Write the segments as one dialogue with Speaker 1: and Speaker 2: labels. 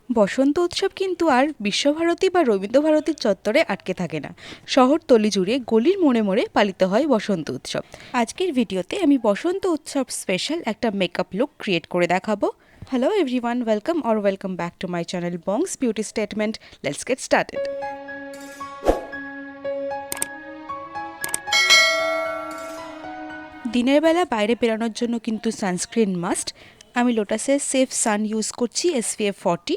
Speaker 1: বসন্ত উৎসব কিন্তু আর বিশ্বভারতী বা রবীন্দ্রভারতীর চত্বরে আটকে থাকে না। শহরতলি জুড়ে গলির মোড়ে মোড়ে পালিত হয় বসন্ত উৎসব। আজকের ভিডিওতে আমি বসন্ত উৎসব স্পেশাল একটা মেকআপ লুক ক্রিয়েট করে দেখাবো। Hello everyone, welcome back to my channel Bongs Beauty Statement. Let's get started. দিনের বেলা বাইরে বেরোনোর জন্য কিন্তু সানস্ক্রিন মাস্ট। আমি লোটাসের সেফ সান ইউজ করছি SPF 40।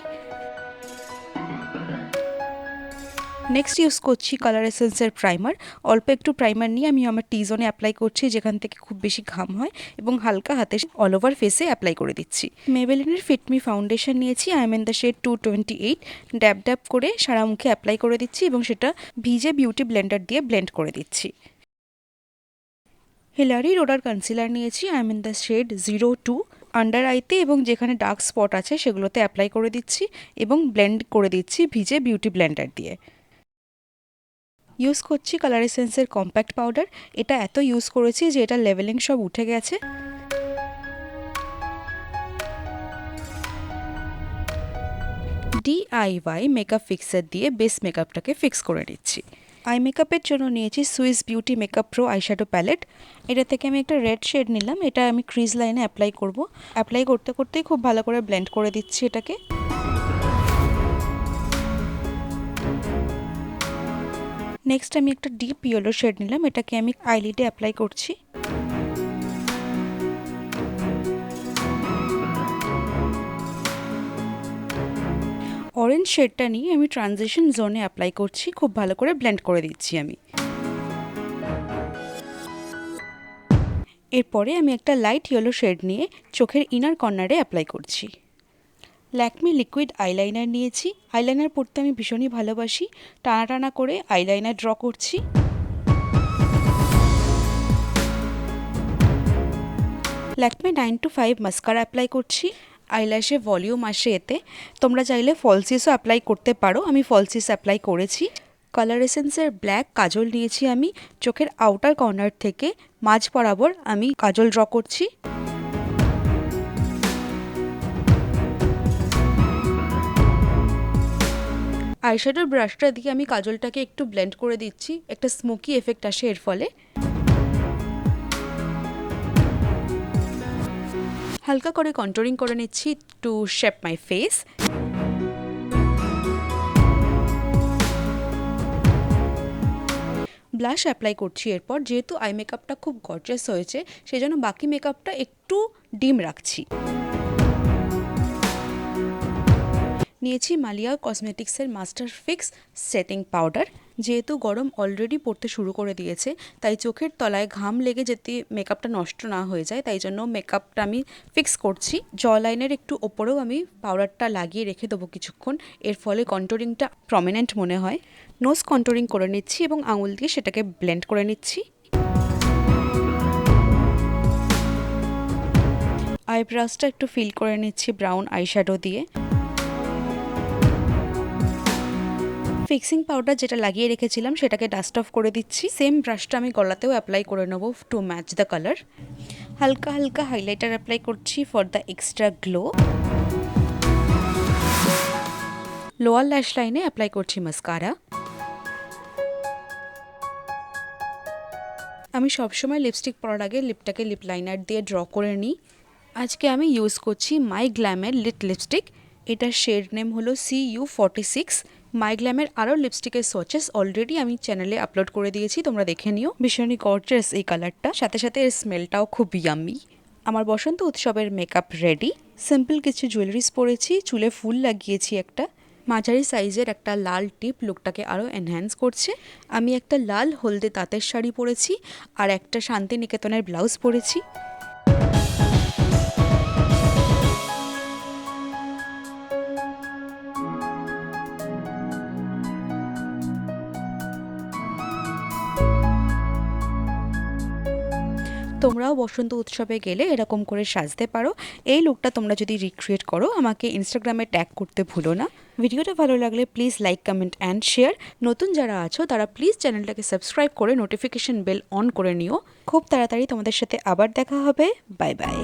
Speaker 1: নেক্সট ইউজ করছি কালার এসেন্সের প্রাইমার। অল্প একটু প্রাইমার নিয়ে আমি আমার টি জোনে অ্যাপ্লাই করছি, যেখান থেকে খুব বেশি ঘাম হয়, এবং হালকা হাতে অল ওভার ফেসে অ্যাপ্লাই করে দিচ্ছি। মেবেলিনের ফিটমি ফাউন্ডেশন নিয়েছি, I am in the shade 228। Dab dab করে সারা মুখে অ্যাপ্লাই করে দিচ্ছি এবং সেটা ভিজে বিউটি ব্লেন্ডার দিয়ে ব্লেন্ড করে দিচ্ছি। হিলারি রোডার কনসিলার নিয়েছি, I am in the shade 02। Under আইতে এবং যেখানে ডার্ক স্পট আছে সেগুলোতে অ্যাপ্লাই করে দিচ্ছি এবং ব্লেন্ড করে দিচ্ছি ভিজে বিউটি ব্লেন্ডার দিয়ে। ইউজ করছি কালার এসেন্সের কম্প্যাক্ট পাউডার। এটা এত ইউজ করেছি যে এটা লেভেলিং সব উঠে গেছে। DIY মেকআপ ফিক্সার দিয়ে বেস মেকআপটাকে ফিক্স করে নিচ্ছি। আই মেকআপের জন্য নিয়েছি Swiss Beauty makeup pro eyeshadow palette. এটা থেকে আমি একটা রেড শেড নিলাম, এটা আমি ক্রিজ লাইনে অ্যাপ্লাই করব। অ্যাপ্লাই করতে করতেই খুব ভালো করে ব্লেন্ড করে দিচ্ছি এটাকে। নেক্সট আমি একটা ডিপ ইয়েলো শেড নিলাম, এটাকে আমি আইলিডে অ্যাপ্লাই করছি। অরেঞ্জ শেডটা নিয়ে আমি ট্রানজিশন জোনে অ্যাপ্লাই করছি, খুব ভালো করে ব্লেন্ড করে দিচ্ছি আমি। এরপরে আমি একটা লাইট ইয়েলো শেড নিয়ে চোখের ইনার কর্নারে অ্যাপ্লাই করছি। ল্যাকমি লিকুইড আইলাইনার নিয়েছি। আইলাইনার পরতে আমি ভীষণই ভালোবাসি। টানা টানা করে আইলাইনার ড্র করছি। ল্যাকমি 9 to 5 মাস্কারা অ্যাপ্লাই করছি। আইল্যাশে ভলিউম আসে এতে। তোমরা চাইলে ফলসিসও অ্যাপ্লাই করতে পারো, আমি ফলসিস অ্যাপ্লাই করেছি। কালার এসেন্সের ব্ল্যাক কাজল নিয়েছি আমি। চোখের আউটার কর্নার থেকে মাঝ বরাবর আমি কাজল ড্র করছি। আইশ্যাডোর ব্রাশটা দিয়ে আমি কাজলটাকে একটু ব্লেন্ড করে দিচ্ছি, একটা স্মোকি এফেক্ট আসে এর ফলে। হালকা করে কন্ট্রোলিং করে নিচ্ছি to shape my face. Blush apply করছি এরপর। যেহেতু আই মেকআপটা খুব গর্জাস হয়েছে, সেই জন্য বাকি মেকআপটা একটু ডিম রাখছি। নিয়েছি মালিয়া কসমেটিক্সের মাস্টার ফিক্স সেটিং পাউডার। যেহেতু গরম অলরেডি পড়তে শুরু করে দিয়েছে, তাই চোখের তলায় ঘাম লেগে যেতে মেকআপটা নষ্ট না হয়ে যায়, তাই জন্য মেকআপটা আমি ফিক্স করছি। জ লাইনের একটু ওপরেও আমি পাউডারটা লাগিয়ে রেখে দেবো কিছুক্ষণ, এর ফলে কন্ট্রোলিংটা প্রমিনেন্ট মনে হয়। নোজ কন্ট্রোলিং করে নিচ্ছি এবং আঙুল দিয়ে সেটাকে ব্লেন্ড করে নিচ্ছি। আইব্রাশটা একটু ফিল করে নিচ্ছি ব্রাউন আইশ্যাডো দিয়ে। ফিক্সিং পাউডার যেটা লাগিয়ে রেখেছিলাম সেটাকে ডাস্ট অফ করে দিচ্ছি। সেম ব্রাশটা আমি গলাতেও অ্যাপ্লাই করে নেবো টু ম্যাচ দ্য কালার। হালকা হালকা হাইলাইটার অ্যাপ্লাই করছি for the extra glow. Lower ল্যাশ লাইনে অ্যাপ্লাই করছি মাস্কারা। আমি সবসময় লিপস্টিক পরার আগে লিপটাকে লিপ লাইনার দিয়ে ড্র করে নিই। আজকে আমি ইউজ করছি মাই গ্ল্যামের লিট লিপস্টিক। এটার শেড নেম হলো CU46। মাই গ্ল্যামের আরও লিপস্টিকের সোচেস অলরেডি আমি চ্যানেলে আপলোড করে দিয়েছি, তোমরা দেখে নিও। ভীষণই গর্জিয়াস এই কালারটা, সাথে সাথে এর স্মেলটাও খুব ইয়াম্মি। আমার বসন্ত উৎসবের মেকআপ রেডি। সিম্পল কিছু জুয়েলারিস পরেছি, চুলে ফুল লাগিয়েছি একটা। মাঝারি সাইজের একটা লাল টিপ লুকটাকে আরও এনহ্যান্স করছে। আমি একটা লাল হলদে তাঁতের শাড়ি পরেছি আর একটা শান্তিনিকেতনের ব্লাউজ পরেছি। তোমরাও বসন্ত উৎসবে গেলে এরকম করে সাজতে পারো। এই লুকটা তোমরা যদি রিক্রিয়েট করো, আমাকে ইনস্টাগ্রামে ট্যাগ করতে ভুলো না। ভিডিওটা ভালো লাগলে please like, comment and share. নতুন যারা আছো তারা প্লিজ চ্যানেলটাকে সাবস্ক্রাইব করে নোটিফিকেশন বেল অন করে নিও। খুব তাড়াতাড়ি তোমাদের সাথে আবার দেখা হবে। Bye bye.